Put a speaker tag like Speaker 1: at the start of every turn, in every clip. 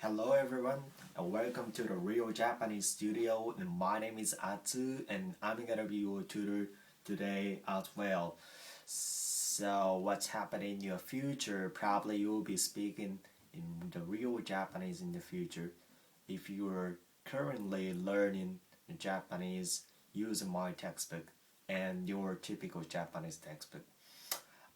Speaker 1: Hello everyone, and welcome to the Real Japanese Studio. And my name is Atsu, and I'm gonna be your tutor today as well. So what's happening in your future? Probably you'll be speaking in the real Japanese in the future. If you're currently learning Japanese using my textbook and your typical Japanese textbook,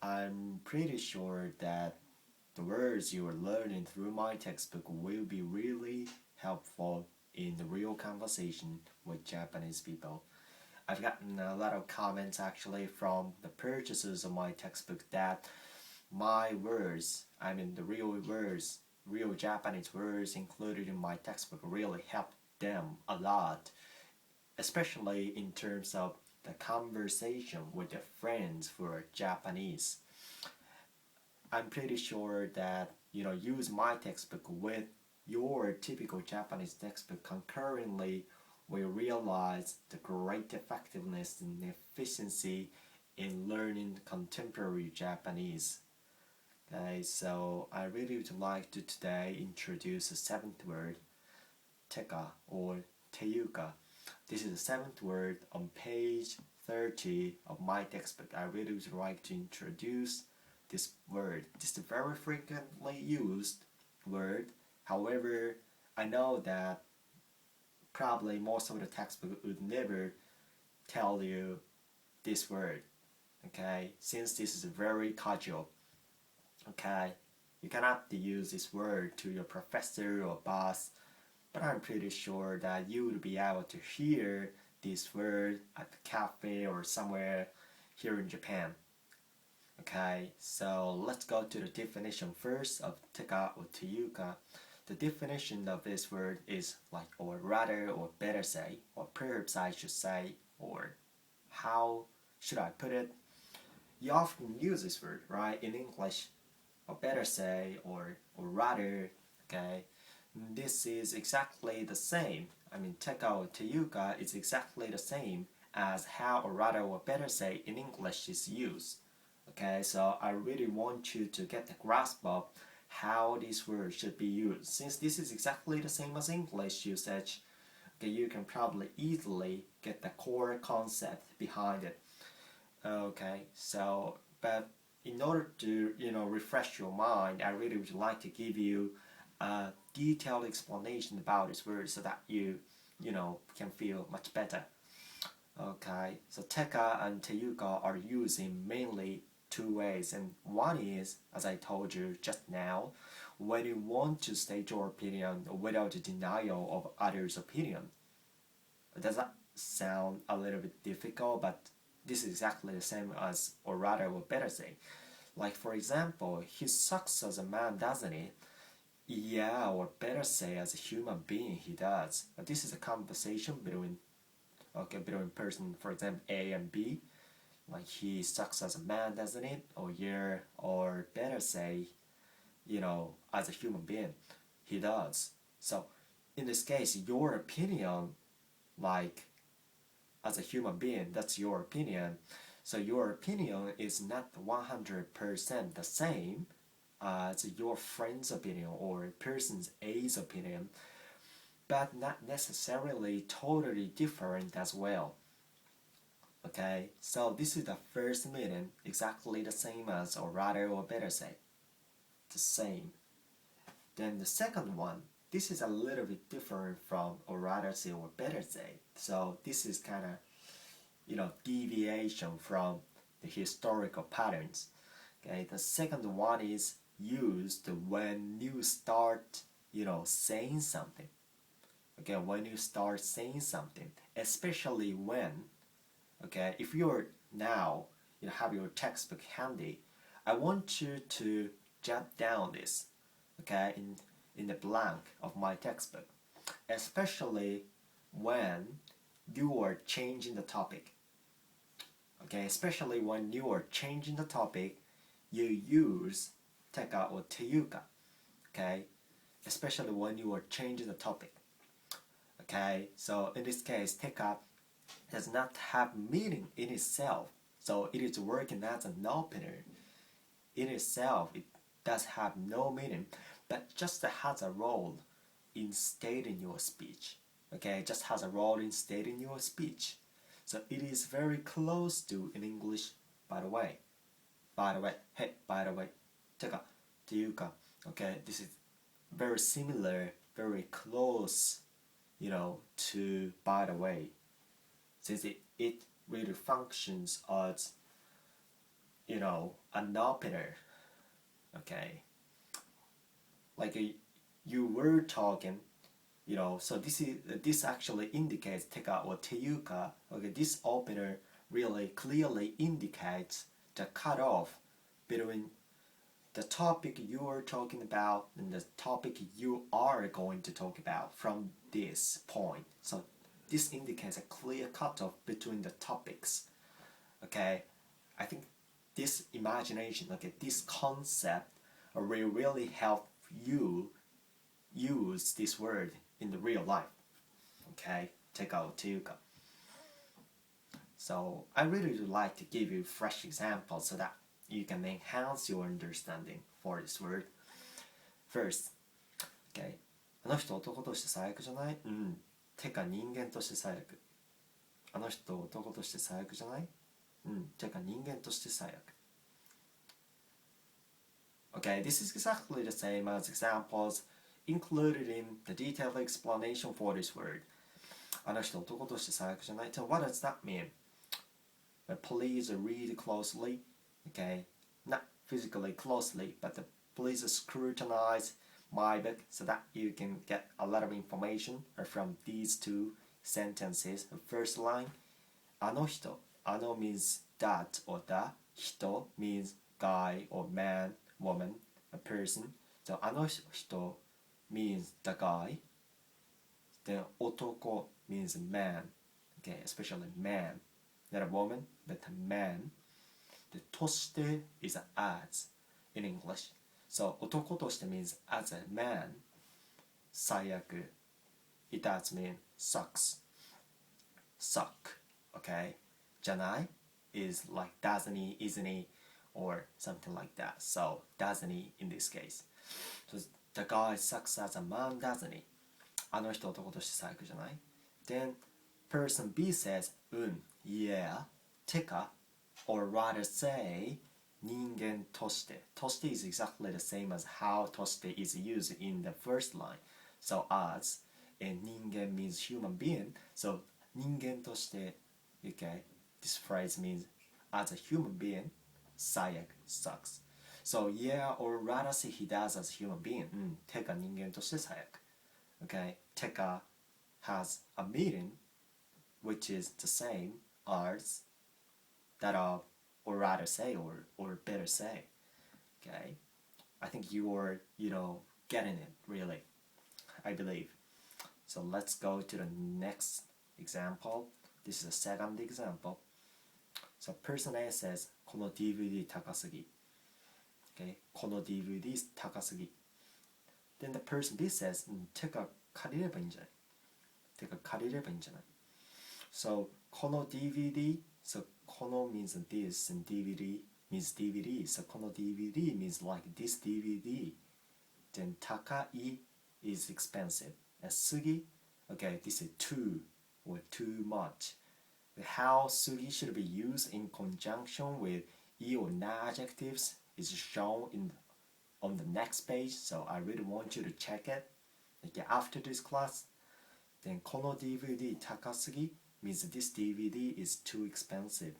Speaker 1: I'm pretty sure that the words you are learning through my textbook will be really helpful in the real conversation with Japanese people. I've gotten a lot of comments actually from the purchasers of my textbook that my words, the real words, real Japanese words included in my textbook really helped them a lot, especially in terms of the conversation with their friends who are Japanese. I'm pretty sure that use my textbook with your typical Japanese textbook concurrently will realize the great effectiveness and efficiency in learning contemporary Japanese. Okay, so I really would like to today introduce the seventh word, Tteka or tteyuka. This is the seventh word on page 30 of my textbook. I really would like to introduce this word. This is a very frequently used word. However, I know that probably most of the textbook would never tell you this word. Okay, since this is very casual. Okay, you cannot use this word to your professor or boss, but I'm pretty sure that you would be able to hear this word at the cafe or somewhere here in Japan. Okay, so let's go to the definition first of Tteka or tteyuka. The definition of this word is like, or rather, or better say, or perhaps I should say, or how should I put it? You often use this word, right, in English, or better say, or rather, okay? This is exactly the same. Tteka or tteyuka is exactly the same as how, or rather, or better say in English is used. Okay, so I really want you to get the grasp of how this word should be used. Since this is exactly the same as English usage, okay, you can probably easily get the core concept behind it. Okay, so, but in order to, refresh your mind, I really would like to give you a detailed explanation about this word so that you can feel much better. Okay, so Tteka and tteyuka are used in mainly two ways, and one is, as I told you just now, when you want to state your opinion without the denial of others' opinion. Does that sound a little bit difficult? But this is exactly the same as, or rather, or better say. Like, for example, he sucks as a man, doesn't he? Yeah, or better say, as a human being, he does. But this is a conversation between person, for example, A and B. Like, he sucks as a man, doesn't it? Or yeah, or better say, as a human being, he does. So, in this case, your opinion, like, as a human being, that's your opinion. So your opinion is not 100% the same as your friend's opinion or person's A's opinion, but not necessarily totally different as well. Okay, so this is the first meaning, exactly the same as, or rather, or better say, the same. Then the second one, this is a little bit different from, or rather say, or better say. So this is kind of, deviation from the historical patterns. Okay, the second one is used when you start, saying something. Okay, when you start saying something, especially when, okay, if you're now, have your textbook handy, I want you to jot down this, okay, in the blank of my textbook, especially when you are changing the topic. Okay, especially when you are changing the topic, you use Tteka or tteyuka. Okay, especially when you are changing the topic. Okay, so in this case, Tteka does not have meaning in itself, so it is working as an opener. In itself, it does have no meaning, but just has a role in stating your speech. Okay, just has a role in stating your speech. So it is very close to in English, by the way. By the way, hey, by the way, tteka, tteyuka. Okay, this is very similar, very close, to by the way, since it really functions as, an opener. Okay, like you were talking, so this actually indicates tteka or tteyuka. Okay, this opener really clearly indicates the cutoff between the topic you are talking about and the topic you are going to talk about from this point. So this indicates a clear cutoff between the topics. Okay, I think this imagination, okay, this concept will really help you use this word in the real life. Okay, tteka or tteyuka. So I really would like to give you fresh examples so that you can enhance your understanding for this word. First, okay, あの人男として最悪じゃない？うん。てか人間として最悪。あの人男として最悪じゃない？うん。てか人間として最悪。Okay, this is exactly the same as examples included in the detailed explanation for this word. あの人男として最悪じゃない？ So what does that mean? But please read closely. Okay, not physically closely, but please scrutinize my book so that you can get a lot of information from these two sentences. The first line, あの人, あの means that or the, 人 means guy or man, woman, a person. So あの人 means the guy. Then 男 means man, okay, especially man, not a woman, but a man. The として is as in English. So 男として means as a man. 最悪 it does mean sucks. Suck. Okay? じゃない is like doesn't he, isn't he, or something like that. So doesn't he in this case. So the guy sucks as a man, doesn't he? あの人男として最悪じゃない Then person B says, yeah, tteka, or rather say, 人間として。として is exactly the same as how として is used in the first line. So as, and 人間 means human being. So 人間として, okay, this phrase means as a human being, 最悪 sucks. So yeah, or rather say he does as a human being. てか人間として最悪. Okay, tteka has a meaning which is the same as that of, or rather say, or better say. Okay, I think you're, getting it really, I believe. So let's go to the next example. This is the second example. So person A says, この DVD 高すぎ. Okay, この DVD 高すぎ. Then the person B says, てか借りればいいんじゃない? てか借りればいいんじゃない? So この DVD, so この means this and DVD means DVD. So この DVD means like this DVD. Then 高い is expensive. And すぎ, okay, this is too or too much. How すぎ should be used in conjunction with e or na adjectives is shown on the next page. So I really want you to check it. Okay, after this class. Then この DVD 高すぎ means this DVD is too expensive.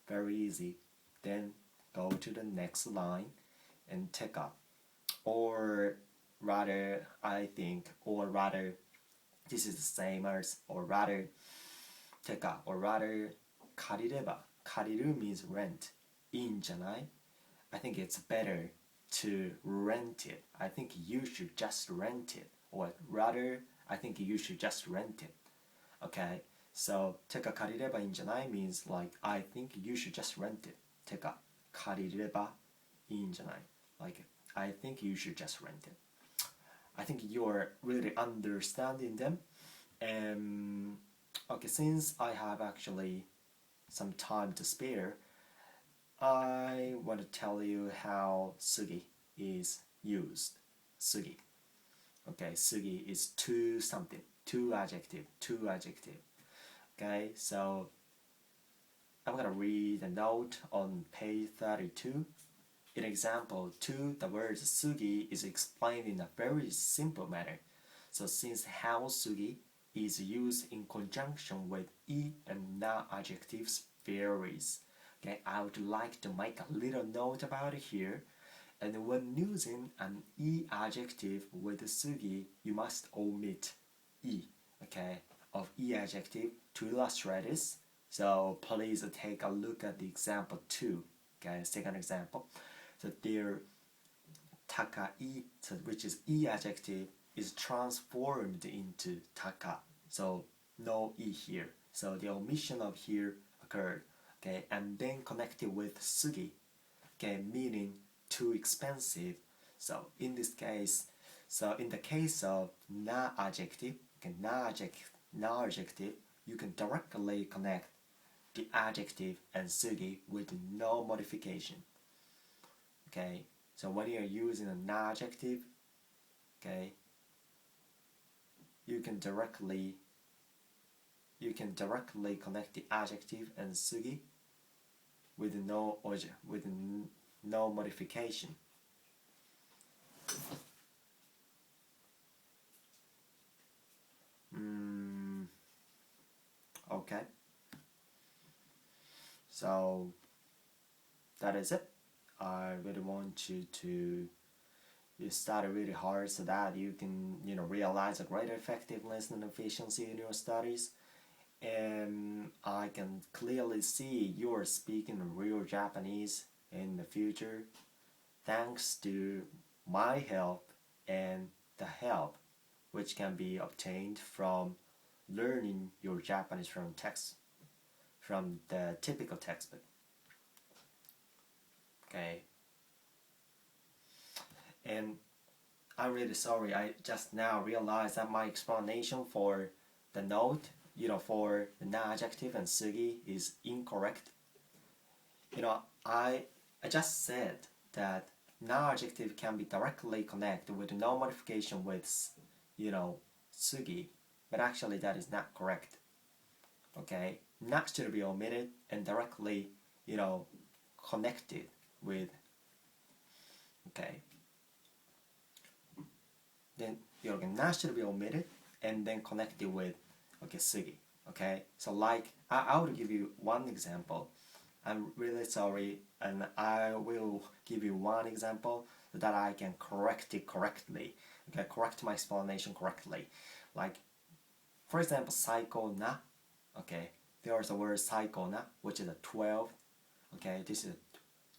Speaker 1: Very easy. Then go to the next line and tteka. Or rather, I think, or rather, this is the same as, or rather, tteka, or rather, 借りれば. 借りる means rent. いいんじゃない? I think it's better to rent it. I think you should just rent it. Or rather, I think you should just rent it. Okay, so てか借りればいいんじゃない means like I think you should just rent it. てか借りればいいんじゃない like I think you should just rent it. I think you're really understanding them. Okay, since I have actually some time to spare, I want to tell you how sugi is used. Sugi. Okay, sugi is to something, to adjective. Okay, so I'm gonna read a note on page 32. In example 2, the word sugi is explained in a very simple manner. So since how sugi is used in conjunction with i and na adjectives varies. Okay, I would like to make a little note about it here. And when using an i adjective with sugi, you must omit i, okay, of i adjective to illustrate this. So please take a look at the example 2. Okay, second example. So there, taka i, so which is i adjective, is transformed into taka. So no i here. So the omission of here occurred. Okay, and then connected with sugi. Okay, meaning too expensive. So in this case, so in the case of na adjective, okay, na adjective, you can directly connect the adjective and sugi with no modification. Okay, so when you're using a na adjective, okay, you can directly connect the adjective and sugi with no modification. Okay, so that is it. I really want you to study really hard so that you can realize a greater effectiveness and efficiency in your studies. And I can clearly see you're speaking real Japanese in the future thanks to my help and the help which can be obtained from learning your Japanese from the typical textbook. Okay. And I'm really sorry, I just now realized that my explanation for the note, for the na adjective and sugi is incorrect. I just said that na adjective can be directly connected with no modification with, sugi, but actually that is not correct. Okay, na should be omitted and directly, connected with, okay. Then na should be omitted and then connected with, okay, sugi. Okay, so like I will give you one example. I'm really sorry, and I will give you one example so that I can correct it correctly. Okay, correct my explanation correctly. Like, for example, saiko na. Okay, there's a word saiko na, which is a 12th. Okay, this is a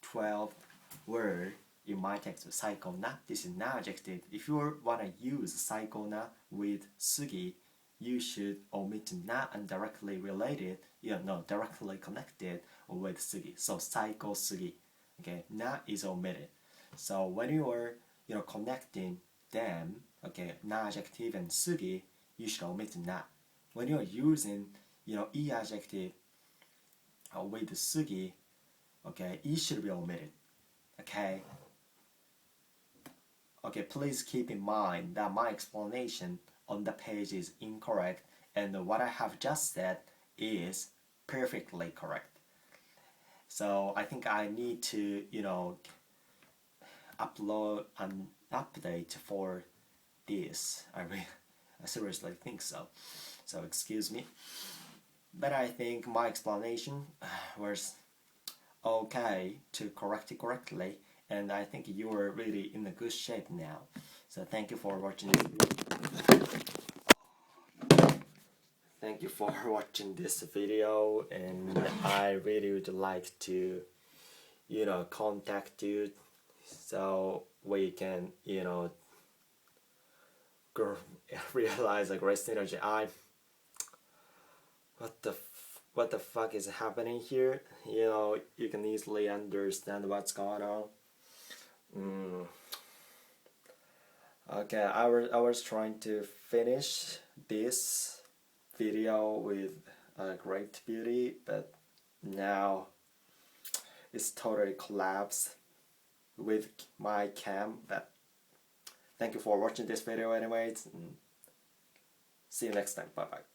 Speaker 1: 12th word in my text. Saiko na. This is na adjective. If you wanna use saiko na with sugi, you should omit na and directly related, directly connected with sugi. So saiko sugi. Okay, na is omitted. So when you are connecting them, okay, na adjective and sugi, you should omit na. When you are using i adjective with sugi, okay, i should be omitted. Okay. Okay, please keep in mind that my explanation on the page is incorrect and what I have just said is perfectly correct. So I think I need to, upload an update for this. I seriously think so. So excuse me. But I think my explanation was okay to correct it correctly, and I think you are really in a good shape now. So thank you for watching this video. Thank you for watching this video, and I really would like to contact you so we can realize a great synergy. What the fuck is happening here? You can easily understand what's going on. Okay, I was trying to finish this video with great beauty, but now it's totally collapsed with my cam. But Thank you for watching this video anyways. See you next time. Bye bye.